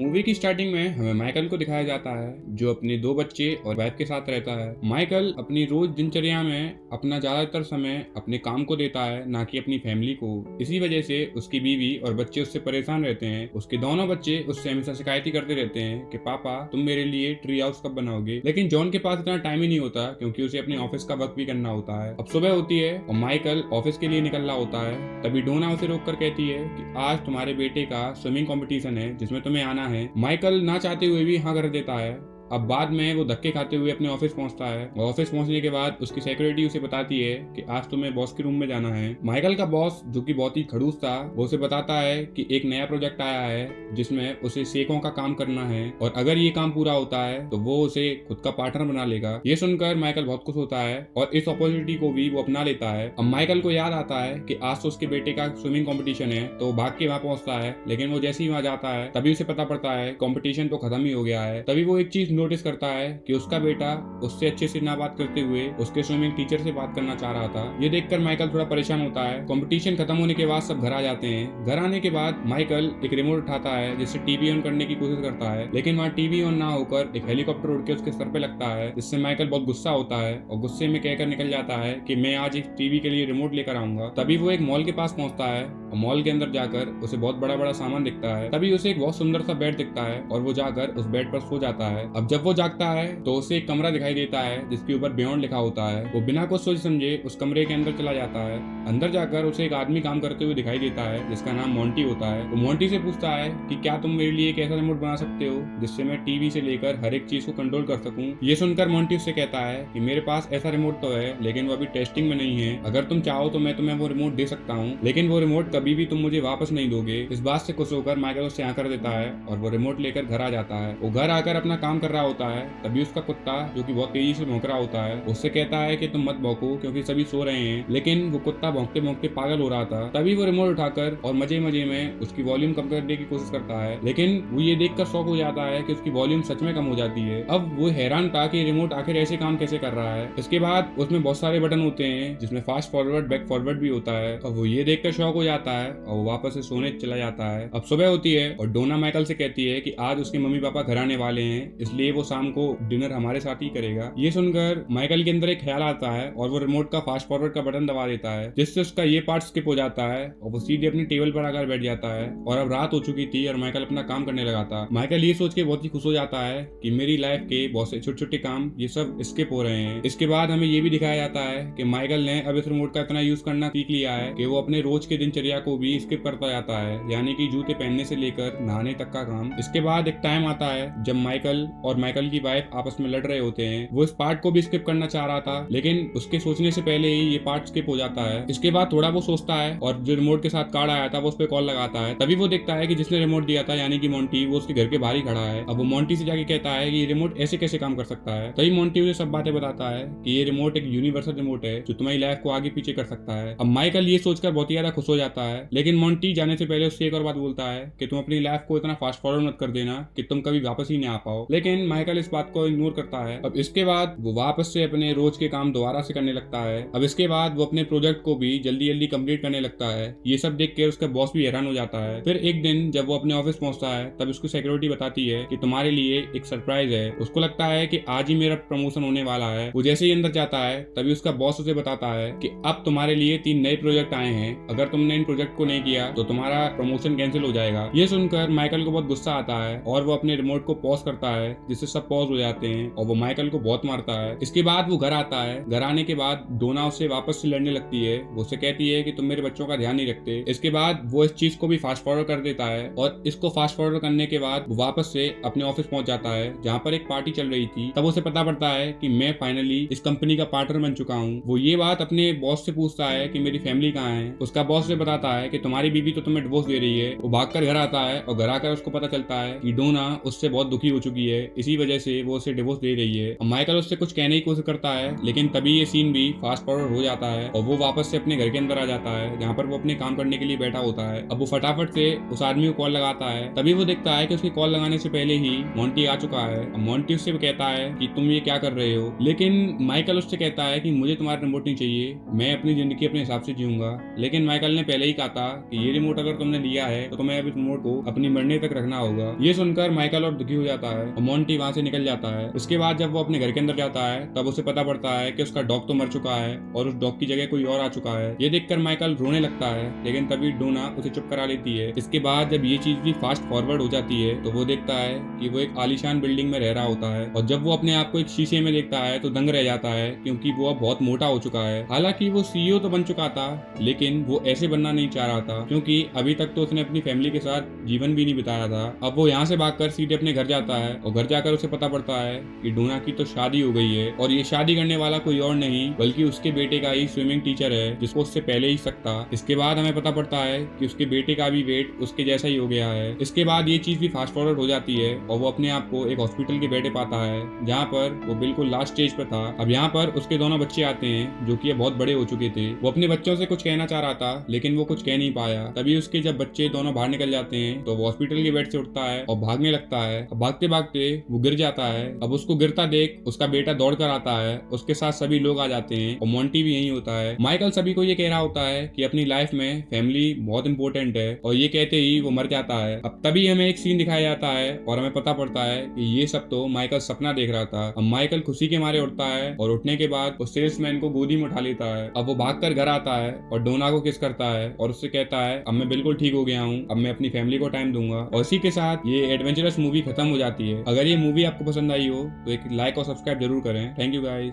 Movie की starting में हमें माइकल को दिखाया जाता है जो अपने दो बच्चे और वाइफ के साथ रहता है। माइकल अपनी रोज दिनचर्या में अपना ज्यादातर समय अपने काम को देता है, ना कि अपनी फैमिली को। इसी वजह से उसकी बीवी और बच्चे उससे परेशान रहते हैं। उसके दोनों बच्चे उससे हमेशा शिकायत ही करते रहते हैं कि पापा तुम मेरे लिए ट्री हाउस कब बनाओगे। लेकिन जॉन के पास इतना टाइम ही नहीं होता क्योंकि उसे अपने ऑफिस का वर्क भी करना होता है। अब सुबह होती है और माइकल ऑफिस के लिए निकल रहा होता है। तभी डोना उसे रोक कर कहती है कि आज तुम्हारे बेटे का स्विमिंग कंपटीशन है जिसमें तुम्हें आना है। माइकल ना चाहते हुए भी हाँ कर देता है। अब बाद में वो धक्के खाते हुए अपने ऑफिस पहुंचता है और ऑफिस पहुंचने के बाद उसकी सिक्योरिटी उसे बताती है कि आज तुम्हें बॉस के रूम में जाना है। माइकल का बॉस जो कि बहुत ही खड़ूस था, वो उसे बताता है कि एक नया प्रोजेक्ट आया है जिसमें उसे सेकों का काम करना है और अगर ये काम पूरा होता है तो वो उसे खुद का पार्टनर बना लेगा। ये सुनकर माइकल बहुत खुश होता है और इस अपॉर्चुनिटी को भी वो अपना लेता है। अब माइकल को याद आता है कि आज तो उसके बेटे का स्विमिंग कॉम्पिटिशन है, तो वो भाग के वहां पहुंचता है। लेकिन वो जैसे ही वहां जाता है तभी उसे पता पड़ता है कॉम्पिटिशन तो खत्म ही हो गया है। तभी वो एक चीज नोटिस करता है कि उसका बेटा उससे अच्छे से ना बात करते हुए उसके स्विमिंग टीचर से बात करना चाह रहा था। ये देखकर माइकल थोड़ा परेशान होता है। कंपटीशन खत्म होने के बाद सब घर आ जाते हैं। घर आने के बाद माइकल एक रिमोट उठाता है जिससे टीवी ऑन करने की कोशिश करता है, लेकिन वहाँ टीवी ऑन ना होकर एक हेलीकॉप्टर उड़ के उसके सर पे लगता है, जिससे माइकल बहुत गुस्सा होता है और गुस्से में कहकर निकल जाता है कि मैं आज एक टीवी के लिए रिमोट लेकर आऊंगा। तभी वो एक मॉल के पास पहुंचता है और मॉल के अंदर जाकर उसे बहुत बड़ा बड़ा सामान दिखता है। तभी उसे एक बहुत सुंदर सा बेड दिखता है और वो जाकर उस बेड पर सो जाता है। अब जब वो जागता है तो उसे एक कमरा दिखाई देता है जिसके ऊपर बियॉन्ड लिखा होता है। वो बिना कुछ सोच समझे उस कमरे के अंदर चला जाता है। अंदर जाकर उसे एक आदमी काम करते हुए दिखाई देता है जिसका नाम मोंटी होता है। वो मोंटी से पूछता है कि क्या तुम मेरे लिए एक ऐसा रिमोट बना सकते हो जिससे मैं टीवी से लेकर हर एक चीज को कंट्रोल कर सकूं। ये सुनकर मोंटी उससे कहता है कि मेरे पास ऐसा रिमोट तो है लेकिन वो अभी टेस्टिंग में नहीं है। अगर तुम चाहो तो मैं तुम्हें वो रिमोट दे सकता हूँ, लेकिन वो रिमोट कभी भी तुम मुझे वापस नहीं दोगे। इस बात से खुश होकर माइकल उससे हाँ कर देता है और वो रिमोट लेकर घर आ जाता है। वो घर आकर अपना काम कर रहा होता है। तभी उसका कुत्ता जो कि बहुत तेजी से भौंक रहा होता है उससे कहता है कि तुम मत भौंको क्योंकि सभी सो रहे हैं। लेकिन वो कुत्ता भौंकते भौंकते पागल हो रहा था। तभी वो रिमोट उठाकर और मजे मजे में उसकी वॉल्यूम कम करने की कोशिश करता है, लेकिन वो ये देखकर शॉक हो जाता है कि उसकी वॉल्यूम सच में कम हो जाती है। अब वो हैरान था कि रिमोट आखिर ऐसे काम कैसे कर रहा है। इसके बाद उसमें बहुत सारे बटन होते हैं जिसमें फास्ट फॉरवर्ड बैक फॉरवर्ड भी होता है। अब वो ये देखकर शॉक हो जाता है और वो वापस से सोने चला जाता है। अब सुबह होती है और डोना माइकल से कहती है कि आज उसके मम्मी पापा घर आने वाले हैं, इसलिए वो शाम को डिनर हमारे साथ ही करेगा। ये सुनकर माइकल के अंदर एक ख्याल आता है और वो रिमोट का फास्ट फॉरवर्ड का बटन दबा देता है, जिससे उसका ये पार्ट स्किप हो जाता है और वो सीधे अपनी टेबल पर आकर बैठ जाता है। और अब रात हो चुकी थी और माइकल अपना काम करने लगा था। माइकल ये सोच के बहुत ही खुश हो जाता है कि मेरी लाइफ के बहुत से छोटे छोटे काम ये सब स्किप हो रहे हैं। इसके बाद हमें ये भी दिखाया जाता है कि माइकल ने अब इस रिमोट का इतना यूज करना सीख लिया है कि वो अपने रोज के दिनचर्या को भी स्किप करता जाता है, यानी कि जूते पहनने से लेकर नहाने तक का काम। इसके बाद एक टाइम आता है जब माइकल और माइकल की वाइफ आपस में लड़ रहे होते हैं। वो इस पार्ट को भी स्किप करना चाह रहा था, लेकिन उसके सोचने से पहले ही ये पार्ट स्किप हो जाता है। इसके बाद थोड़ा वो सोचता है और जो रिमोट के साथ कार्ड आया था वो उस पर कॉल लगाता है। तभी वो देखता है कि जिसने रिमोट दिया था यानी कि मोंटी, वो उसके घर के बाहर ही खड़ा है। अब वो मोंटी से जाके कहता है कि ये रिमोट ऐसे कैसे काम कर सकता है। तभी मोंटी उसे सब बातें बताता है कि ये रिमोट एक यूनिवर्सल रिमोट है जो तुम्हारी लाइफ को आगे पीछे कर सकता है। अब माइकल ये सोचकर बहुत ही ज्यादा खुश हो जाता है, लेकिन मोंटी जाने से पहले उससे एक और बात बोलता है कि तुम अपनी लाइफ को इतना फास्ट फॉरवर्ड मत कर देना कि तुम कभी वापस ही नहीं आ पाओ। लेकिन माइकल इस बात को इग्नोर करता है। अब इसके बाद वो वापस से अपने रोज के काम दोबारा से करने लगता है। अब इसके बाद वो अपने प्रोजेक्ट को भी जल्दी जल्दी कंप्लीट करने लगता है। ये सब देख कर उसका बॉस भी हैरान हो जाता है। फिर एक दिन जब वो अपने ऑफिस पहुंचता है तब उसको सिक्योरिटी बताती है कि तुम्हारे लिए एक सरप्राइज है। उसको लगता है कि आज ही मेरा प्रमोशन होने वाला है। वो जैसे ही अंदर जाता है तभी उसका बॉस उसे बताता है कि अब तुम्हारे लिए 3 नए प्रोजेक्ट आए हैं, अगर तुमने इन प्रोजेक्ट को नहीं किया तो तुम्हारा प्रमोशन कैंसिल हो जाएगा। ये सुनकर माइकल को बहुत गुस्सा आता है और वो अपने रिमोट को पॉज करता है जिससे सब पॉज हो जाते हैं और वो माइकल को बहुत मारता है। इसके बाद वो घर आता है। घर आने के बाद डोना उससे वापस से लड़ने लगती है। वो उससे कहती है कि तुम मेरे बच्चों का ध्यान नहीं रखते। इसके बाद वो इस चीज को भी फास्ट फॉरवर्ड कर देता है और इसको फास्ट फॉरवर्ड करने के बाद वो वापस से अपने ऑफिस पहुंच जाता है जहाँ पर एक पार्टी चल रही थी। तब उसे पता पड़ता है कि मैं फाइनली इस कंपनी का पार्टनर बन चुका हूँ। वो ये बात अपने बॉस से पूछता है कि मेरी फैमिली कहाँ है। उसका बॉस उसे बताता है कि तुम्हारी बीवी तो तुम्हें डिवोर्स दे रही है। वो भागकर घर आता है और घर आकर उसको पता चलता है कि डोना उससे बहुत दुखी हो चुकी है, इसी वजह से वो उसे डिवोर्स दे रही है। और माइकल उससे कुछ कहने की कोशिश करता है, लेकिन तभी ये सीन भी फास्ट फॉरवर्ड हो जाता है और वो वापस से अपने घर के अंदर आ जाता है जहाँ पर वो अपने काम करने के लिए बैठा होता है। अब वो फटाफट से उस आदमी को कॉल लगाता है। तभी वो देखता है कि उसकी कॉल लगाने से पहले ही मोंटी आ चुका है। अब मोंटी उससे कहता है कि तुम ये क्या कर रहे हो, लेकिन माइकल उससे कहता है कि मुझे तुम्हारा रिमोट नहीं चाहिए, मैं अपनी जिंदगी अपने हिसाब से जीऊंगा। लेकिन माइकल ने पहले ही यही कहा था कि ये रिमोट अगर तुमने लिया है तो तुम्हें अब इस रिमोट को अपनी मरने तक रखना होगा। ये सुनकर माइकल और दुखी हो जाता है और मोंटी वहां से निकल जाता है। उसके बाद जब वो अपने घर के अंदर जाता है तब उसे पता पड़ता है कि उसका डॉग तो मर चुका है और उस डॉग की जगह कोई और आ चुका है। ये देखकर माइकल रोने लगता है, लेकिन तभी डोना उसे चुप करा लेती है। इसके बाद जब ये चीज भी फास्ट फॉरवर्ड हो जाती है तो वो देखता है कि वो एक आलीशान बिल्डिंग में रह रहा होता है और जब वो अपने आप को एक शीशे में देखता है तो दंग रह जाता है, क्योंकि वो अब बहुत मोटा हो चुका है। हालांकि वो सीईओ तो बन चुका था, लेकिन वो ऐसे बनना नहीं चाह रहा था, क्योंकि अभी तक तो उसने अपनी फैमिली के साथ जीवन भी नहीं बिताया था। अब वो यहाँ से भागकर सीधे अपने घर जाता है और घर जाकर उसे पता पड़ता है कि डोना की तो शादी हो गई है और ये शादी करने वाला कोई और नहीं बल्कि उसके बेटे का ही स्विमिंग टीचर है, जिसको उससे पहले ही शक था। इसके बाद हमें पता पड़ता है कि उसके बेटे का भी वेट उसके जैसा ही हो गया है। इसके बाद ये चीज भी फास्ट फॉरवर्ड हो जाती है और वो अपने आप को एक हॉस्पिटल के बेड पे पाता है जहाँ पर वो बिल्कुल लास्ट स्टेज पर था। अब यहाँ पर उसके दोनों बच्चे आते हैं जो कि बहुत बड़े हो चुके थे। वो अपने बच्चों से कुछ कहना चाह रहा था, लेकिन वो कुछ कह नहीं पाया। तभी उसके जब बच्चे दोनों बाहर निकल जाते हैं तो वो हॉस्पिटल के बेड से उठता है और भागने लगता है। अब भागते भागते वो गिर जाता है। अब उसको गिरता देख उसका बेटा दौड़ कर आता है, उसके साथ सभी लोग आ जाते हैं और मोंटी भी यही होता है। माइकल सभी को ये कह रहा होता है कि अपनी लाइफ में फैमिली बहुत इंपॉर्टेंट है और ये कहते ही वो मर जाता है। अब तभी हमें एक सीन दिखाया जाता है और हमें पता पड़ता है कि ये सब तो माइकल सपना देख रहा था। अब माइकल खुशी के मारे उठता है और उठने के बाद वो सेल्समैन को गोदी में उठा लेता है। अब वो भागकर घर आता है और डोना को किस करता है और उससे कहता है अब मैं बिल्कुल ठीक हो गया हूँ, अब मैं अपनी फैमिली को टाइम दूंगा। और इसी के साथ ये एडवेंचरस मूवी खत्म हो जाती है। अगर ये मूवी आपको पसंद आई हो तो एक लाइक और सब्सक्राइब जरूर करें। Thank you guys.